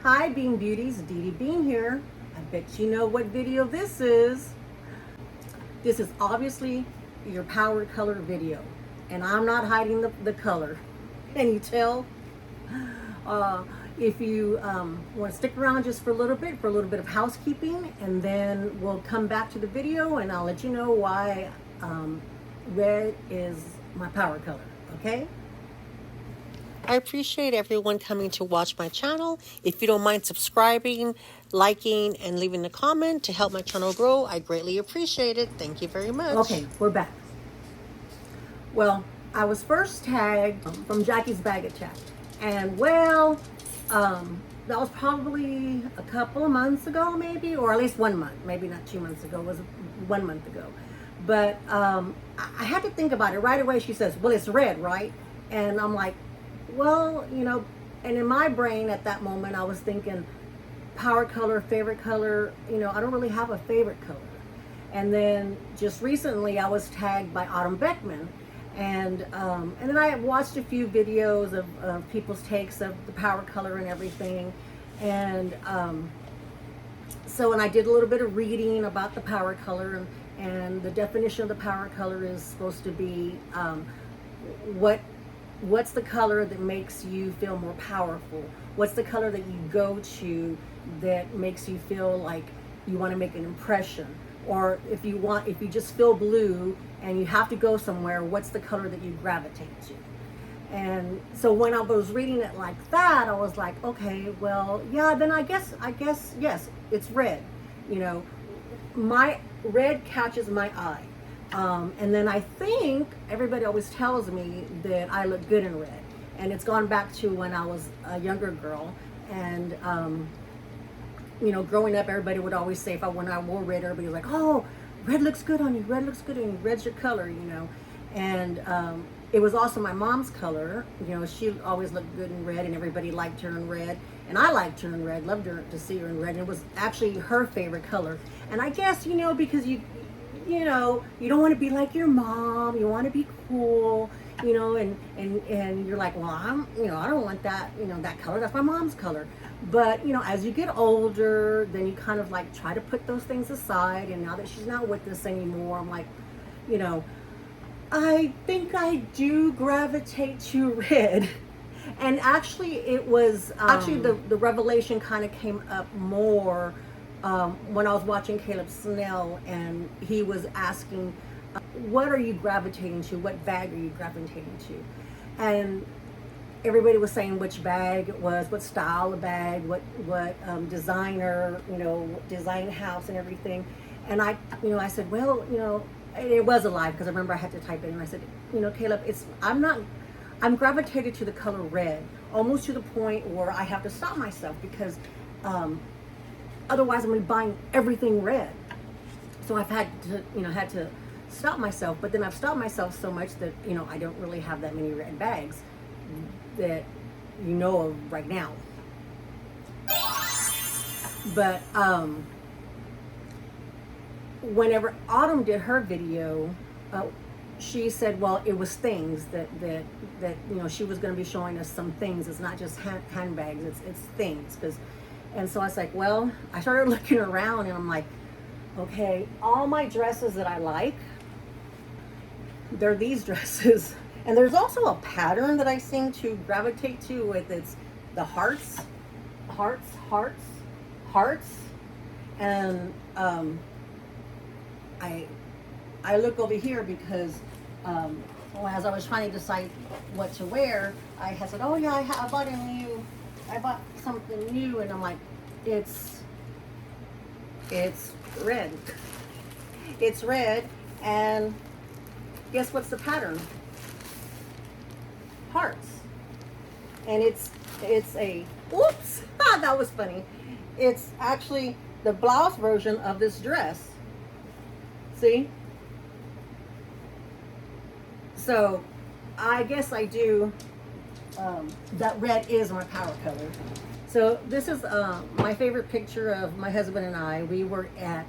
Hi Bean Beauties, Dee Dee Bean here. I bet you know what video this is. This is obviously your power color video. And I'm not hiding the color. Can you tell? If you want to stick around just for a little bit of housekeeping, and then we'll come back to the video and I'll let you know why red is my power color, okay? I appreciate everyone coming to watch my channel. If you don't mind subscribing, liking, and leaving a comment to help my channel grow, I greatly appreciate it. Thank you very much. Okay, we're back. Well, I was first tagged from Jackie's Bag Attack. And well, that was probably a couple of months ago, maybe, or at least 1 month, maybe not 2 months ago, it was 1 month ago. But I had to think about it right away. She says, well, it's red, right? And I'm like, well, you know, and in my brain at that moment, I was thinking power color, favorite color, you know, I don't really have a favorite color. And then just recently I was tagged by Autumn Beckman. And then I watched a few videos of people's takes of the power color and everything. And so, and I did a little bit of reading about the power color, and the definition of the power color is supposed to be what's the color that makes you feel more powerful? What's the color that you go to that makes you feel like you want to make an impression? Or if you just feel blue and you have to go somewhere, what's the color that you gravitate to? And so when I was reading it like that, I was like, okay, well, yeah, then I guess yes, it's red. You know, my red catches my eye. And then I think everybody always tells me that I look good in red. And it's gone back to when I was a younger girl. And, you know, growing up, everybody would always say when I wore red, everybody was like, oh, red looks good on you. Red looks good on you. Red's your color, you know. And it was also my mom's color. You know, she always looked good in red, and everybody liked her in red. And I liked her in red, loved her to see her in red. And it was actually her favorite color. And I guess, you know, because you know, you don't want to be like your mom. You want to be cool, you know, and you're like, well, you know, I don't want that, you know, that color. That's my mom's color. But, you know, as you get older, then you kind of like try to put those things aside. And now that she's not with us anymore, I'm like, you know, I think I do gravitate to red. And actually it was, actually the revelation kind of came up more when I was watching Caleb Snell, and he was asking, what are you gravitating to? What bag are you gravitating to? And everybody was saying which bag it was, what style of bag, what designer, you know, design house and everything. And I said, well, you know, it was a lie because I remember I had to type it in. And I said, you know, Caleb, I'm gravitated to the color red, almost to the point where I have to stop myself because otherwise I'm going to be buying everything red. So I've had to stop myself, but then I've stopped myself so much that, you know, I don't really have that many red bags that you know of right now. But whenever Autumn did her video, she said, well, it was things that you know, she was going to be showing us some things. It's not just handbags, it's things. And so I was like, well, I started looking around and I'm like, okay, all my dresses that I like, they're these dresses. And there's also a pattern that I seem to gravitate to with the hearts. And I look over here because as I was trying to decide what to wear, I had said, oh yeah, I bought something new, and I'm like, it's red. It's red, and guess what's the pattern? Hearts. And it's a, whoops, that was funny. It's actually the blouse version of this dress. See? So I guess I do, that red is my power color. So this is my favorite picture of my husband and I. We were at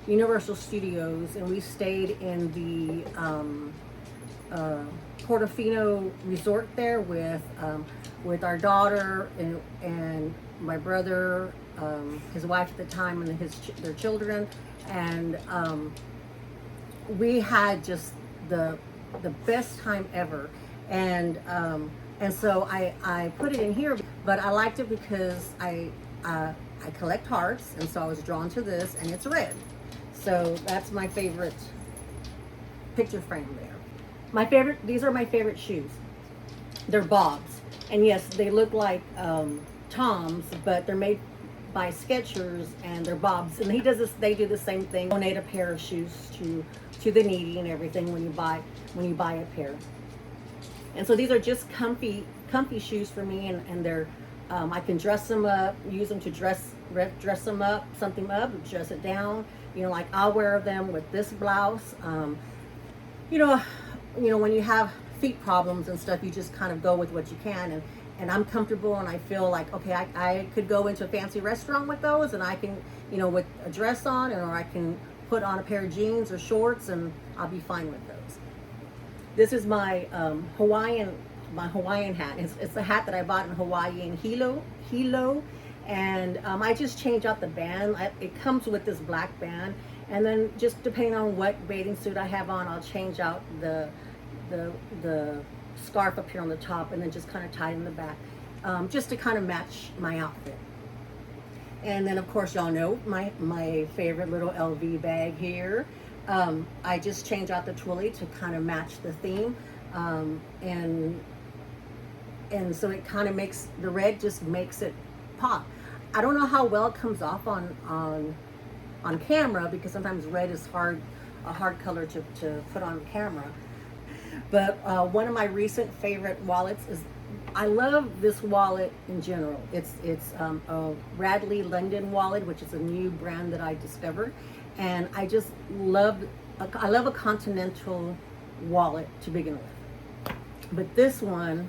Universal Studios, and we stayed in the Portofino resort there with our daughter and my brother, his wife at the time, and their children, and we had just the best time ever. And so I put it in here, but I liked it because I collect hearts, and so I was drawn to this, and it's red. So that's my favorite picture frame there. These are my favorite shoes. They're Bob's, and yes, they look like Tom's, but they're made by Skechers, and they're Bob's. And they do the same thing. Donate a pair of shoes to the needy and everything when you buy a pair. And so these are just comfy shoes for me, and they're I can dress them up, use them to dress them up, something up, dress it down. You know, like I'll wear them with this blouse. You know, when you have feet problems and stuff, you just kind of go with what you can, and I'm comfortable, and I feel like, okay, I could go into a fancy restaurant with those, and I can, with a dress on, or I can put on a pair of jeans or shorts, and I'll be fine with those. This is my Hawaiian hat. It's a hat that I bought in Hawaii in Hilo, and I just change out the band. It comes with this black band, and then just depending on what bathing suit I have on, I'll change out the scarf up here on the top, and then just kind of tie it in the back, just to kind of match my outfit. And then of course y'all know my favorite little LV bag here. I just change out the twilly to kind of match the theme, and so it kind of makes the red, just makes it pop. I don't know how well it comes off on camera, because sometimes red is a hard color to put on camera. But one of my recent favorite wallets is, I love this wallet in general. It's a Radley London wallet, which is a new brand that I discovered, and I just love a continental wallet to begin with. But this one,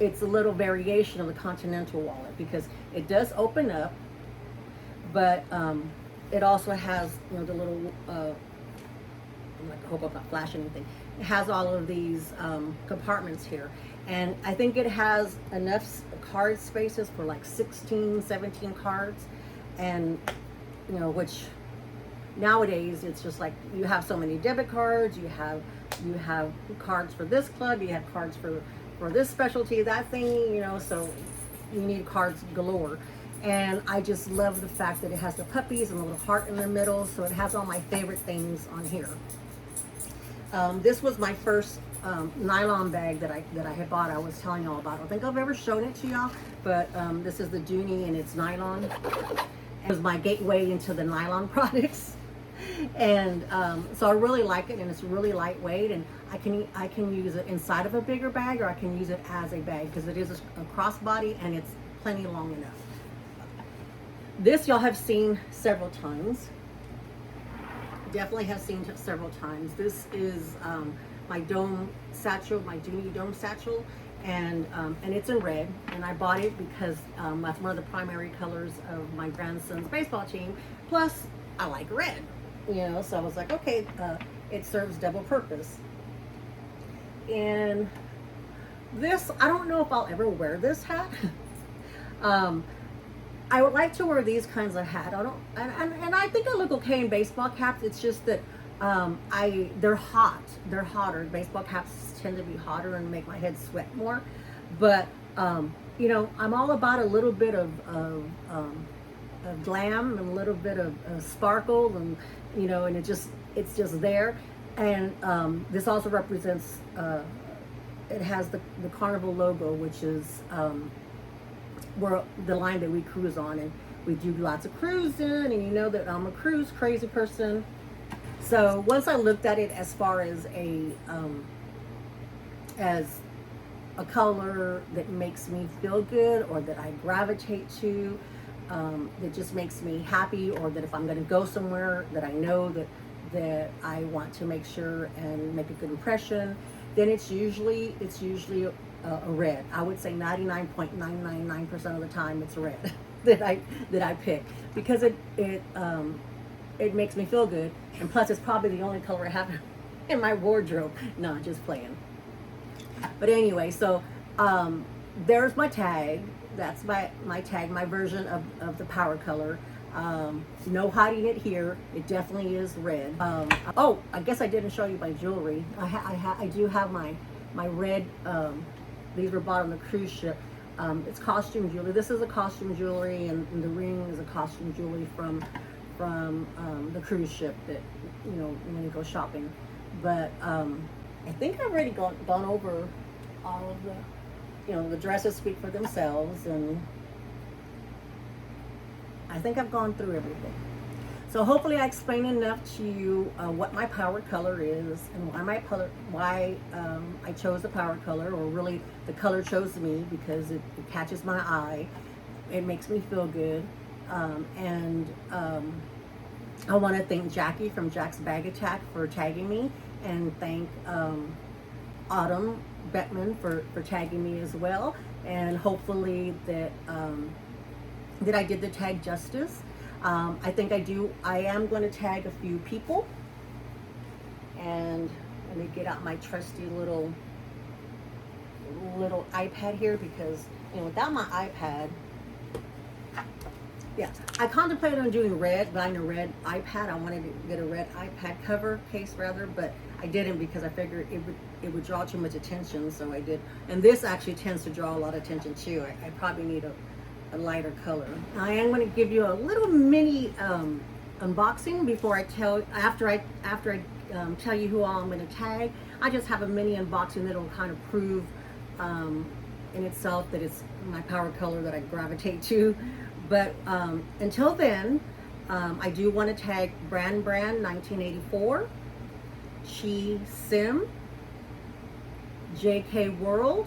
it's a little variation of the continental wallet, because it does open up, but it also has the little I hope I'm not flashing anything. It has all of these compartments here, and I think it has enough card spaces for like 16, 17 cards, and which nowadays it's just like you have so many debit cards, you have cards for this club, you have cards for this specialty, that thing, so you need cards galore. And I just love the fact that it has the puppies and a little heart in the middle, so it has all my favorite things on here. This was my first nylon bag that I had bought. I was telling y'all about. I don't think I've ever shown it to y'all, but this is the Dooney, and it's nylon. It was my gateway into the nylon products, and so I really like it, and it's really lightweight, and I can use it inside of a bigger bag, or I can use it as a bag, because it is a crossbody and it's plenty long enough. This y'all have seen several times. Definitely have seen several times. This is my dome satchel, my Dooney dome satchel, and it's in red. And I bought it because that's one of the primary colors of my grandson's baseball team. Plus, I like red, So I was like, okay, it serves double purpose. And this, I don't know if I'll ever wear this hat. I would like to wear these kinds of hats. And I think I look okay in baseball caps. It's just that they're hot. They're hotter. Baseball caps tend to be hotter and make my head sweat more. But I'm all about a little bit of glam and a little bit of sparkle, and and it's just there. And this also represents. It has the Carnival logo, which is. We're the line that we cruise on, and we do lots of cruising, and you know that I'm a cruise crazy person. So once I looked at it as far as a color that makes me feel good, or that I gravitate to, that just makes me happy, or that if I'm going to go somewhere that I know that I want to make sure and make a good impression, then it's usually a red. I would say 99.999% of the time it's red that I pick, because it makes me feel good, and plus it's probably the only color I have in my wardrobe. No, just playing. But anyway, so there's my tag. that's my tag, my version of the power color. No hiding it here. It definitely is red. Oh, I guess I didn't show you my jewelry. I do have my red. These were bought on the cruise ship. It's costume jewelry. This is a costume jewelry, and the ring is a costume jewelry from the cruise ship that, you know, when you go shopping. But I think I've already gone over all of the, you know, the dresses speak for themselves, and I think I've gone through everything. So hopefully I explained enough to you what my power color is, and why I chose the power color, or really the color chose me, because it catches my eye. It makes me feel good. I want to thank Jackie from Jack's Bag Attack for tagging me, and thank Autumn Bettman for tagging me as well. And hopefully that I did the tag justice. I think I do. I am going to tag a few people, and let me get out my trusty little iPad here, because, you know, without my iPad, yeah, I contemplated on buying a red iPad. I wanted to get a red iPad cover case rather, but I didn't, because I figured it would draw too much attention, so I did. And this actually tends to draw a lot of attention too. I probably need a lighter color. I am going to give you a little mini unboxing before I after I tell you who all I'm going to tag. I just have a mini unboxing that will kind of prove in itself that it's my power color that I gravitate to. But until then, I do want to tag Brand 1984, Chi Sim, JK World,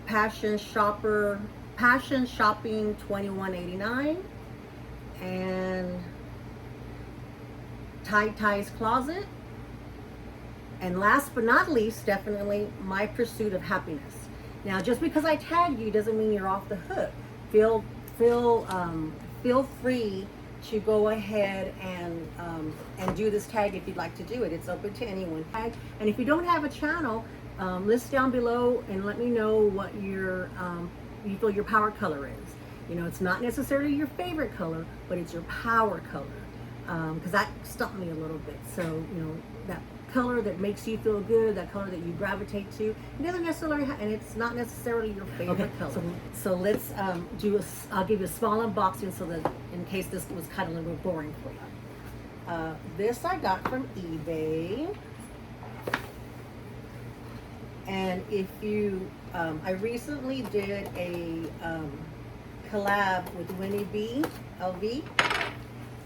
Passion Shopping 2189, and Ty's Closet, and last but not least, definitely My Pursuit of Happiness. Now, just because I tag you doesn't mean you're off the hook. Feel free to go ahead and do this tag if you'd like to do it. It's open to anyone. And if you don't have a channel, list down below and let me know what you feel your power color is. You know, it's not necessarily your favorite color, but it's your power color, because that stumped me a little bit. So, you know, that color that makes you feel good, that color that you gravitate to, it doesn't necessarily and it's not necessarily your favorite color. So let's I'll give you a small unboxing, so that in case this was kind of a little boring for you. This I got from eBay. And if you, I recently did a collab with Winnie B, LV,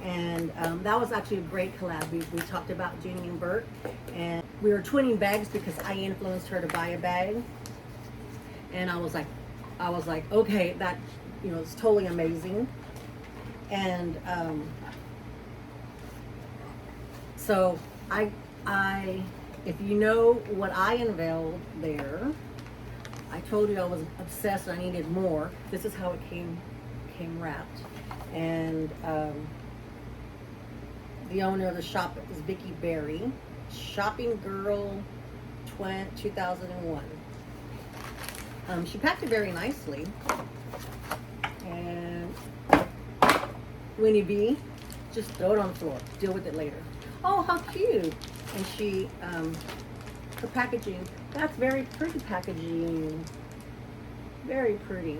and that was actually a great collab. We talked about Jeannie and Bert, and we were twinning bags because I influenced her to buy a bag, and I was like, okay, that, you know, it's totally amazing. And so if you know what I unveiled there, I told you I was obsessed and I needed more. This is how it came wrapped. And the owner of the shop is Vicki Berry. Shopping Girl 2001. She packed it very nicely. And Winnie B, just throw it on the floor. Deal with it later. Oh, how cute. And she, her packaging, that's very pretty packaging. Very pretty.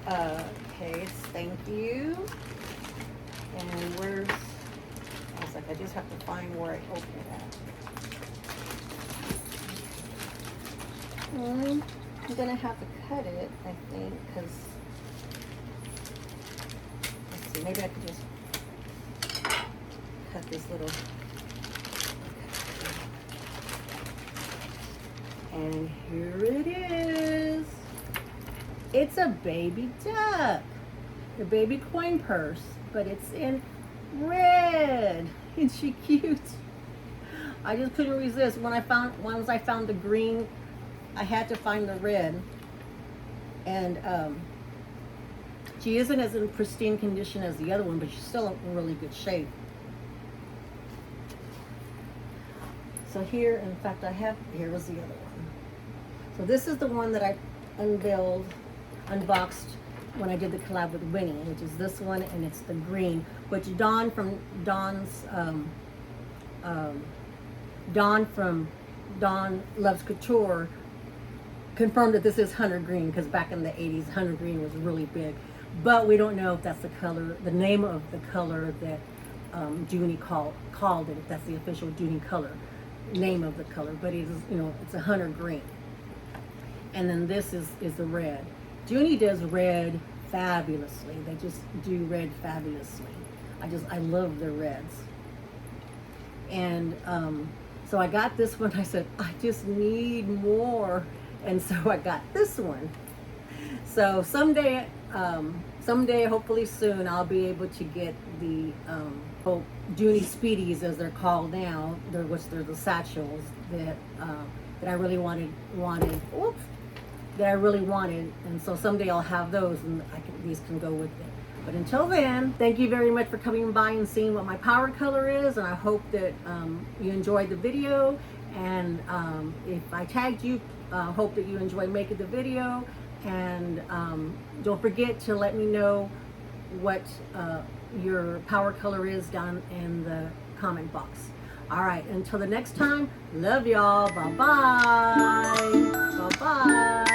Okay, it's thank you. And where's, I was like, I just have to find where I open it at. I'm gonna have to cut it, I think, because, let's see, maybe I could just cut this little. And here it is. It's a baby duck, a baby coin purse, but it's in red. Isn't she cute? I just couldn't resist. Once I found the green, I had to find the red. And she isn't as in pristine condition as the other one, but she's still in really good shape. So here, in fact, here was the other one. So this is the one that unboxed when I did the collab with Winnie, which is this one, and it's the green, which Dawn from Dawn Loves Couture confirmed that this is Hunter Green, because back in the 80s, Hunter Green was really big. But we don't know if that's the color, the name of the color that Junie called it, if that's the official Junie color, name of the color. But it is, it's a Hunter Green. And then this is the red. Junie does red fabulously. They just do red fabulously. I love their reds. And so I got this one. I said, I just need more. And so I got this one. So someday, hopefully soon, I'll be able to get the Junie Speedies, as they're called now. They're the satchels that I really wanted. Oops, that I really wanted. And so someday I'll have those, and these can go with it. But until then, thank you very much for coming by and seeing what my power color is. And I hope that you enjoyed the video. And if I tagged you, hope that you enjoyed making the video. And don't forget to let me know what your power color is down in the comment box. All right, until the next time, love y'all. Bye-bye. Bye-bye.